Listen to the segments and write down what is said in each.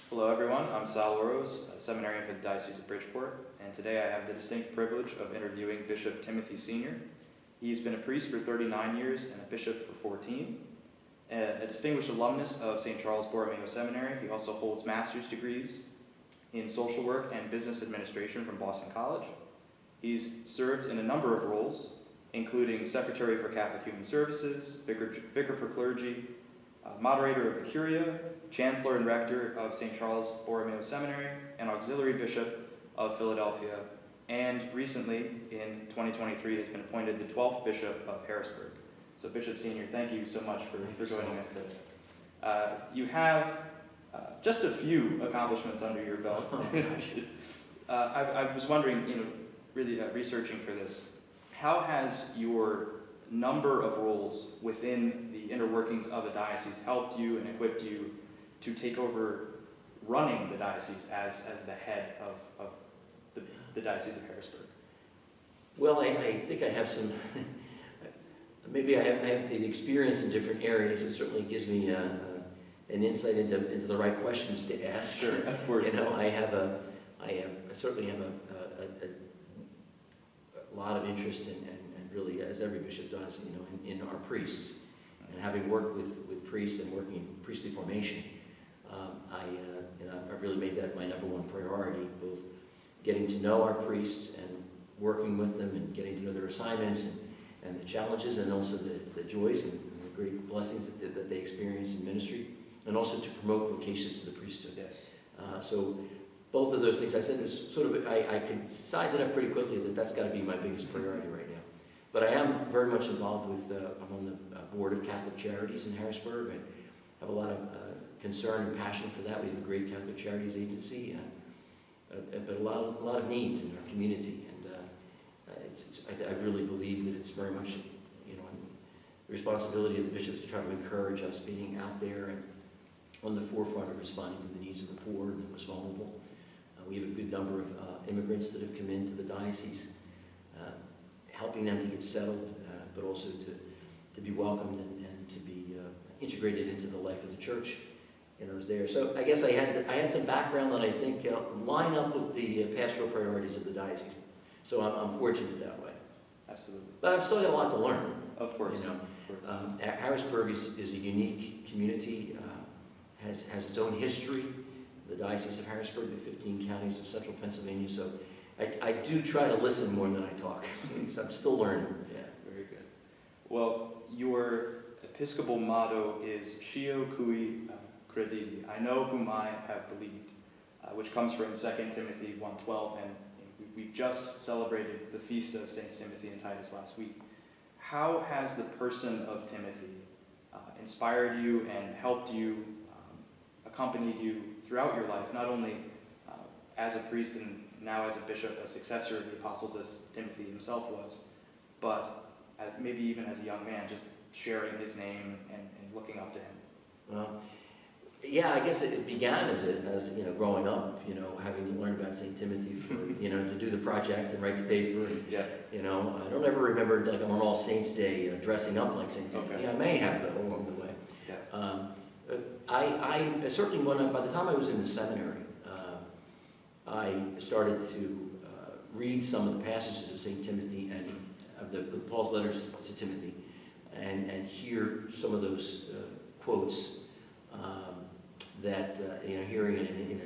Hello everyone, I'm Sal Orosz, a seminarian for the Diocese of Bridgeport, and today I have the distinct privilege of interviewing Bishop Timothy Sr. He's been a priest for 39 years and a bishop for 14. A distinguished alumnus of St. Charles Borromeo Seminary, he also holds master's degrees in social work and business administration from Boston College. He's served in a number of roles, including Secretary for Catholic Human Services, Vicar for Clergy, moderator of the Curia, Chancellor and Rector of St. Charles Borromeo Seminary, and Auxiliary Bishop of Philadelphia, and recently, in 2023, has been appointed the 12th Bishop of Harrisburg. So Bishop Senior, thank you so much for joining us today. You have just a few accomplishments under your belt. I was wondering, really researching for this, how has your number of roles within the inner workings of a diocese helped you and equipped you to take over running the diocese as the head of the Diocese of Harrisburg? Well, I think I have some, maybe I have the experience in different areas. It certainly gives me an insight into the right questions to ask. Sure, of course. I certainly have a lot of interest and really, as every bishop does, in our priests. And having worked with priests and working in priestly formation, I've really made that my number one priority, both getting to know our priests and working with them and getting to know their assignments and the challenges and also the joys and the great blessings that they experience in ministry, and also to promote vocations to the priesthood. Yes. So both of those things I said is sort of, I can size it up pretty quickly that's got to be my biggest priority right now. But I am very much involved with, I'm on the board of Catholic Charities in Harrisburg. I have a lot of concern and passion for that. We have a great Catholic Charities agency, but a lot of needs in our community. And I really believe that it's very much, the responsibility of the bishop to try to encourage us being out there and on the forefront of responding to the needs of the poor and the most vulnerable. We have a good number of immigrants that have come into the diocese, helping them to get settled, but also to be welcomed and to be integrated into the life of the church. Is there. So I guess I had some background that I think line up with the pastoral priorities of the diocese. So I'm fortunate that way. Absolutely. But I've still got a lot to learn. Of course. Harrisburg is a unique community, has its own history. The Diocese of Harrisburg, the 15 counties of central Pennsylvania. So I do try to listen more than I talk. So I'm still learning. Yeah, very good. Well, your episcopal motto is Scio Cui Credi, I know whom I have believed, which comes from 2 Timothy 1:12, and we just celebrated the feast of Saints Timothy and Titus last week. How has the person of Timothy inspired you and helped you, accompanied you throughout your life, not only as a priest and now as a bishop, a successor of the apostles as Timothy himself was, but maybe even as a young man, just sharing his name and looking up to him? Well, yeah, I guess it began as growing up, having to learn about St. Timothy for, to do the project and write the paper. And, yeah. I don't ever remember, like on All Saints Day, dressing up like St. Timothy. Okay. I may have, though, along the way. Yeah. I certainly, by the time I was in the seminary, I started to read some of the passages of St. Timothy and of Paul's letters to Timothy, and hear some of those quotes that hearing it in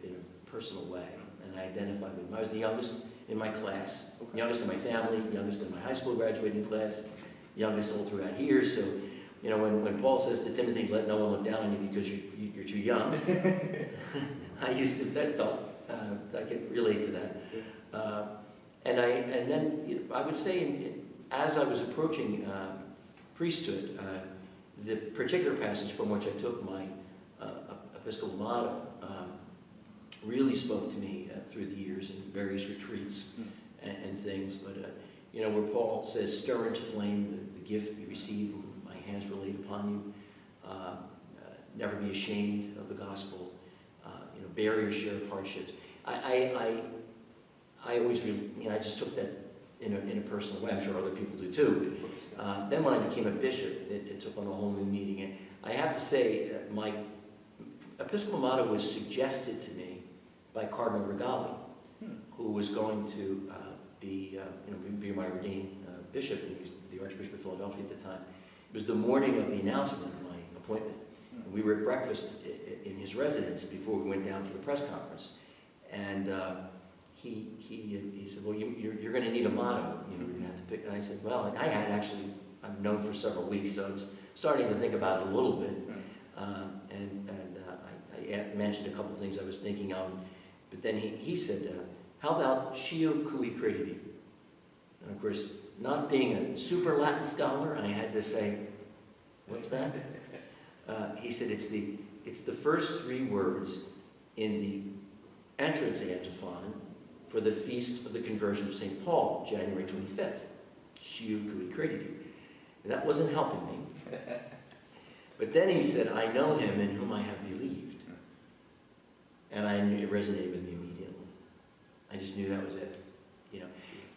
a personal way, and I identified with them. I was the youngest in my class, youngest in my family, youngest in my high school graduating class, youngest all throughout here. So, when Paul says to Timothy, "Let no one look down on you because you're too young," I could relate to that. And then I would say, as I was approaching priesthood, the particular passage from which I took my episcopal motto really spoke to me through the years in various retreats and things. But where Paul says, "Stir into flame the gift you receive, my hands were laid upon you. Never be ashamed of the gospel. Bear your share of hardships." I always really, I just took that in a personal way. I'm sure other people do too. Then when I became a bishop, it took on a whole new meaning. And I have to say, episcopal motto was suggested to me by Cardinal Regali, who was going to be my ordained bishop, and he was the Archbishop of Philadelphia at the time. It was the morning of the announcement of my appointment. And we were at breakfast in his residence before we went down for the press conference. And he said, well, you're going to need a motto. You're going to have to pick. And I said, well, I'm known for several weeks, so I was starting to think about it a little bit. I mentioned a couple of things I was thinking of. But then he said, how about Scio Cui Credi? And of course, not being a super Latin scholar, I had to say, what's that? He said, it's the first three words in the entrance antiphon for the Feast of the Conversion of St. Paul, January 25th. Scio Cui Credi. And that wasn't helping me. But then he said, I know him in whom I have believed. And I knew it resonated with me immediately. I just knew that was it.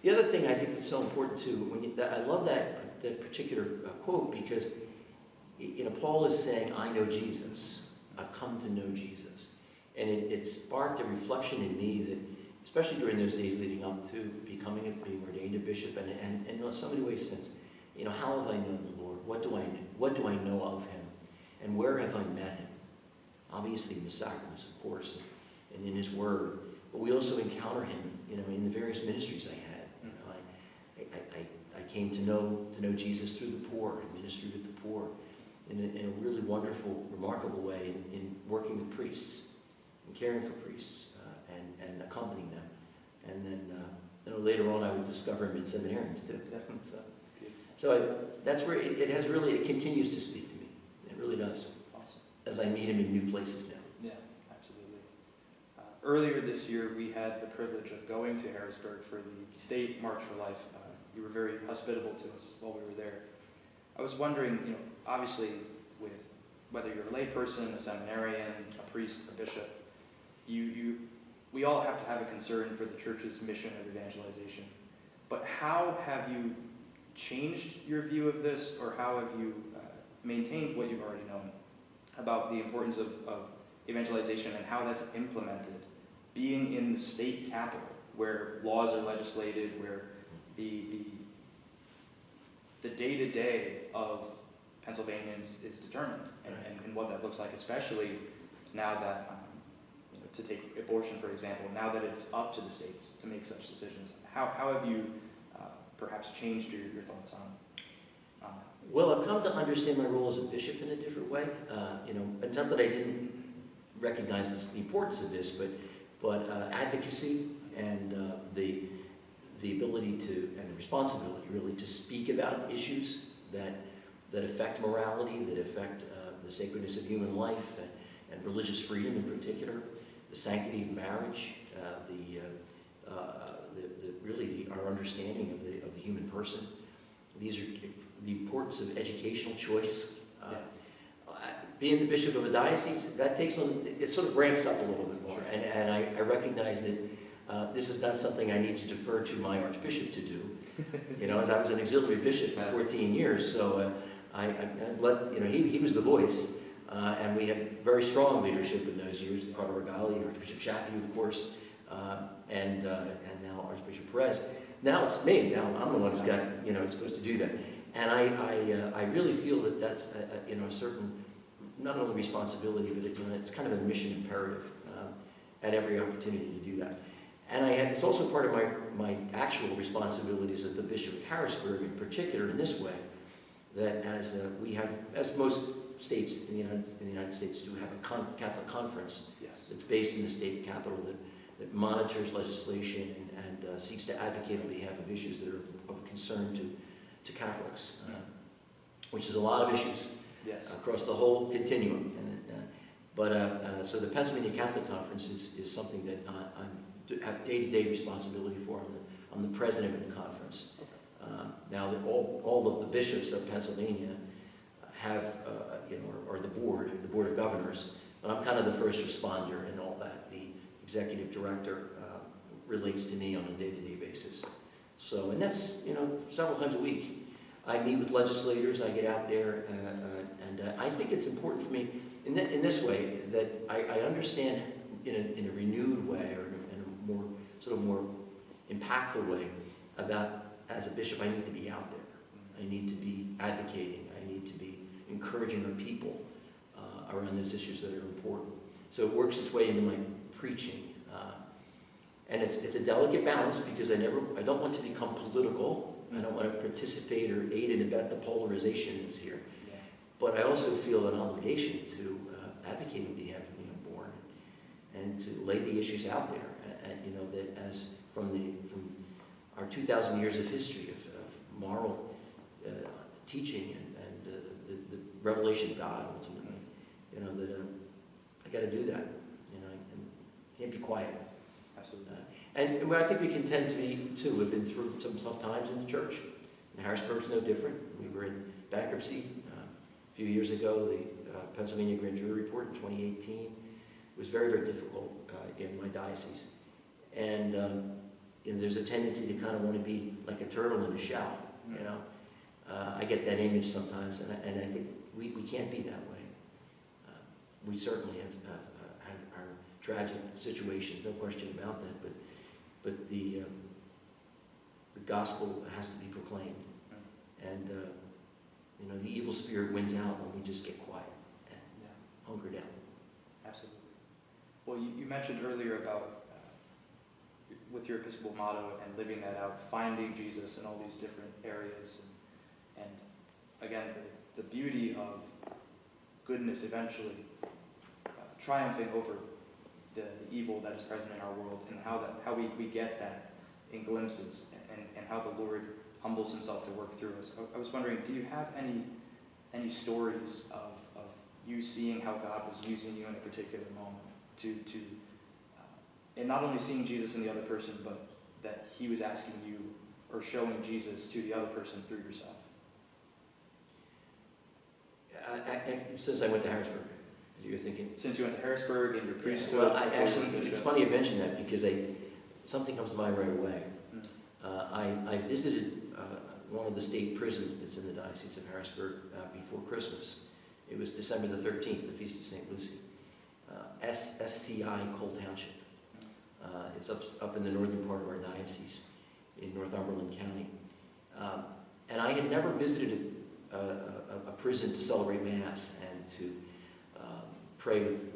The other thing I think that's so important too, I love that particular quote, because Paul is saying, I know Jesus. I've come to know Jesus. And it sparked a reflection in me that, especially during those days leading up to being ordained a bishop, and in so many ways since, how have I known the Lord? What do I know of him? And where have I met him? Obviously in the sacraments, of course, and in his word. But we also encounter him, in the various ministries I had. I came to know Jesus through the poor, and ministry with the poor, in a really wonderful, remarkable way, in working with priests, and caring for priests, and accompanying them. And then later on I would discover him in seminarians too. So that's where it continues to speak to me. It really does. Awesome. As I meet him in new places now. Yeah, absolutely. Earlier this year, we had the privilege of going to Harrisburg for the State March for Life. You were very hospitable to us while we were there. I was wondering, obviously, with whether you're a layperson, a seminarian, a priest, a bishop, we all have to have a concern for the church's mission of evangelization. But how have you changed your view of this, or how have you maintained what you've already known about the importance of evangelization and how that's implemented, being in the state capital, where laws are legislated, where the day-to-day of Pennsylvanians is determined, and what that looks like, especially now that, to take abortion, for example, now that it's up to the states to make such decisions. How have you perhaps changed your thoughts on that? Well, I've come to understand my role as a bishop in a different way. It's not that I didn't recognize the importance of this, but advocacy and the ability to, and the responsibility really, to speak about issues that affect morality, that affect the sacredness of human life, and religious freedom in particular, the sanctity of marriage, our understanding of the human person. These are the importance of educational choice. Being the bishop of a diocese, that takes on, it sort of ramps up a little bit more, and I recognize that this is not something I need to defer to my archbishop to do. As I was an auxiliary bishop for 14 years, so I let, he was the voice, and we had very strong leadership in those years, Cardinal Regali, Archbishop Shappy, of course, and now Archbishop Perez. Now it's me. Now I'm the one who's got, supposed to do that. And I really feel that that's a certain, not only responsibility, but it's kind of a mission imperative at every opportunity to do that. And it's also part of my actual responsibilities as the Bishop of Harrisburg, in particular, in this way, that as most states in the United States do, have a Catholic conference that's based in the state capital that monitors legislation and seeks to advocate on behalf of issues that are of concern to Catholics, which is a lot of issues across the whole continuum. So the Pennsylvania Catholic Conference is something that I have day-to-day responsibility for. I'm the president of the conference. Now that all of the bishops of Pennsylvania have, or the board of governors, but I'm kind of the first responder in all that. The executive director relates to me on a day-to-day basis. So, and that's, several times a week. I meet with legislators, I get out there, and I think it's important for me in this way that I understand in a renewed way, or in a more sort of more impactful way, about as a bishop I need to be out there. I need to be advocating. I need to be encouraging our people around those issues that are important. So it works its way into my preaching. And it's a delicate balance because I don't want to become political. I don't want to participate or aid and abet the polarization that's here. Yeah. But I also feel an obligation to advocate on behalf of the unborn and to lay the issues out there. And that as from our 2,000 years of history of moral teaching and the revelation of God ultimately, that I got to do that. I can't be quiet. Absolutely. And I think we can tend to be, too. We've been through some tough times in the church. And Harrisburg's no different. We were in bankruptcy a few years ago. The Pennsylvania Grand Jury Report in 2018 was very, very difficult in my diocese. And there's a tendency to kind of want to be like a turtle in a shell, I get that image sometimes, and I think we can't be that way. We certainly have had our tragic situations, no question about that, but the gospel has to be proclaimed. And the evil spirit wins out when we just get quiet and hunker down. Absolutely. Well, you mentioned earlier about with your episcopal motto and living that out, finding Jesus in all these different areas, and again the beauty of goodness eventually triumphing over the evil that is present in our world, and how we get that in glimpses, and how the Lord humbles himself to work through us. I was wondering, do you have any stories of you seeing how God was using you in a particular moment and not only seeing Jesus in the other person, but that he was asking you or showing Jesus to the other person through yourself? Since I went to Harrisburg, you're thinking? Since you went to Harrisburg and your priesthood. Well, it's funny you mention that because something comes to mind right away. I visited one of the state prisons that's in the Diocese of Harrisburg before Christmas. It was December the 13th, the Feast of St. Lucy. SCI Cole Township. It's up in the northern part of our diocese in Northumberland County. And I had never visited a prison to celebrate Mass and to pray with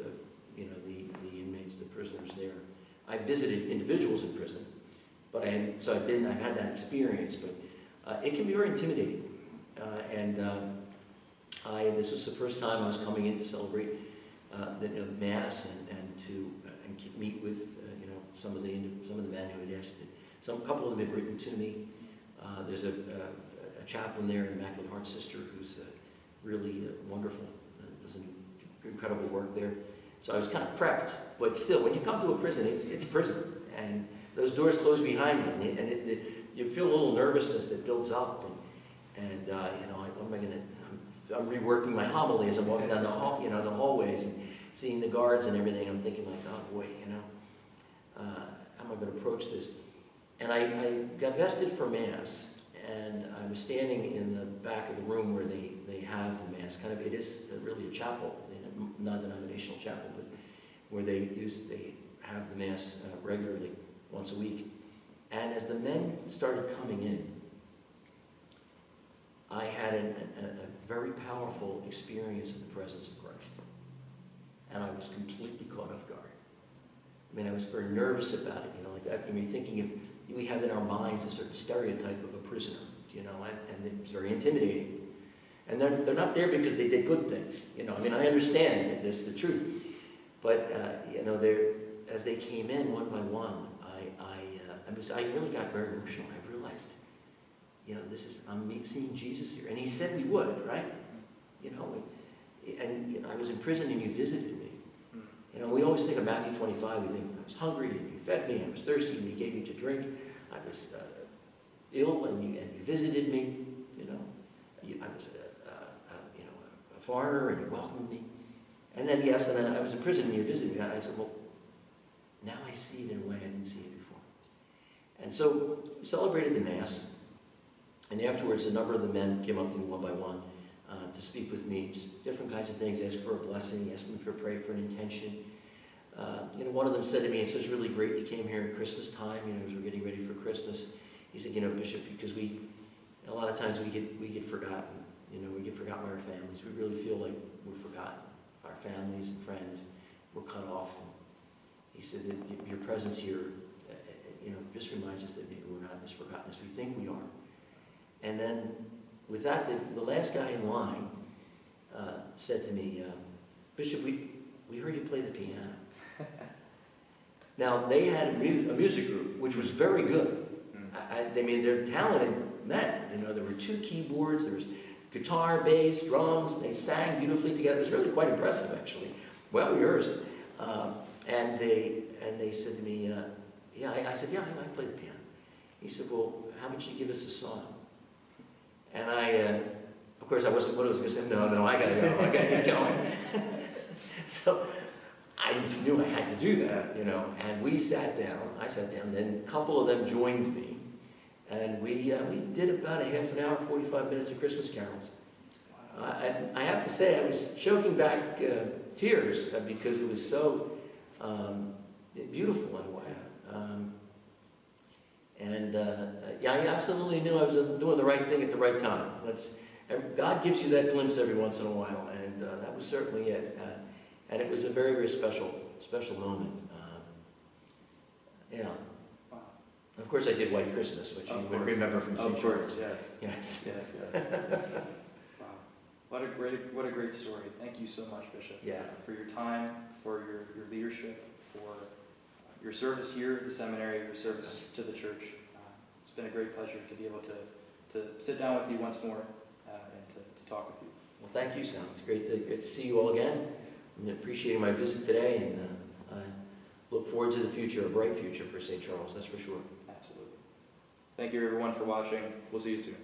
the inmates, the prisoners there. I visited individuals in prison, but I've had that experience, but it can be very intimidating. This was the first time I was coming in to celebrate the Mass and to meet with some of the men who had asked it. A couple of them had written to me. There's a chaplain there, an Immaculate Heart sister, who's really wonderful, does incredible work there. So I was kind of prepped, but still, when you come to a prison, it's a prison, and those doors close behind you, and you feel a little nervousness that builds up, and what am I going to? I'm reworking my homily as I'm walking down the hallways and seeing the guards and everything. I'm thinking like, oh boy, how am I going to approach this? And I got vested for Mass, and I was standing in the back of the room where they have the Mass. It is really a chapel, a non-denominational chapel, but where they have the Mass regularly, once a week. And as the men started coming in, I had a very powerful experience of the presence of Christ. And I was completely caught off guard. I was very nervous about it, thinking of, we have in our minds a certain stereotype of a prisoner, and it was very intimidating. And they're not there because they did good things, I understand that this is the truth. But, as they came in one by one, I really got very emotional. I realized, I'm seeing Jesus here. And he said we would, right? I was in prison and you visited me. We always think of Matthew 25. We think, I was hungry and you fed me. I was thirsty and you gave me to drink. I was ill and you visited me. I was a foreigner and you welcomed me. And then, I was in prison and you visited me. And I said, well, now I see it in a way I didn't see it before. And so we celebrated the Mass. And afterwards, a number of the men came up to me one by one to speak with me, just different kinds of things, ask for a blessing, ask me for pray for an intention. One of them said to me, "It's just really great you came here at Christmas time, as we're getting ready for Christmas." He said, Bishop, because a lot of times we get forgotten. We get forgotten by our families. We really feel like we're forgotten. Our families and friends, we're cut off. And he said that your presence here, just reminds us that maybe we're not as forgotten as we think we are. And then with that, the last guy in line said to me, "Bishop, we heard you play the piano." Now, they had a music group, which was very good. They're talented men. There were 2 keyboards, there was guitar, bass, drums. They sang beautifully together. It was really quite impressive, actually. Well rehearsed. And they said to me, I said, "Yeah, I play the piano." He said, "Well, how about you give us a song?" And of course, I wasn't going to say, no, I got to go. I got to get going. So I just knew I had to do that, And we sat down. I sat down. Then a couple of them joined me. And we did about a half an hour, 45 minutes of Christmas carols. Wow. I have to say, I was choking back tears because it was so beautiful in a way. I absolutely knew I was doing the right thing at the right time. God gives you that glimpse every once in a while, and that was certainly it. And it was a very, very special moment. Wow. Of course, I did White Christmas, which you would remember from St. George. Yes. Wow. What a great story. Thank you so much, Bishop. Yeah. For your time, for your leadership, for your service here at the seminary, your service to the church. It's been a great pleasure to be able to sit down with you once more and to talk with you. Well, thank you, Sal. It's great to see you all again. I'm appreciating my visit today, and I look forward to the future, a bright future for St. Charles, that's for sure. Absolutely. Thank you, everyone, for watching. We'll see you soon.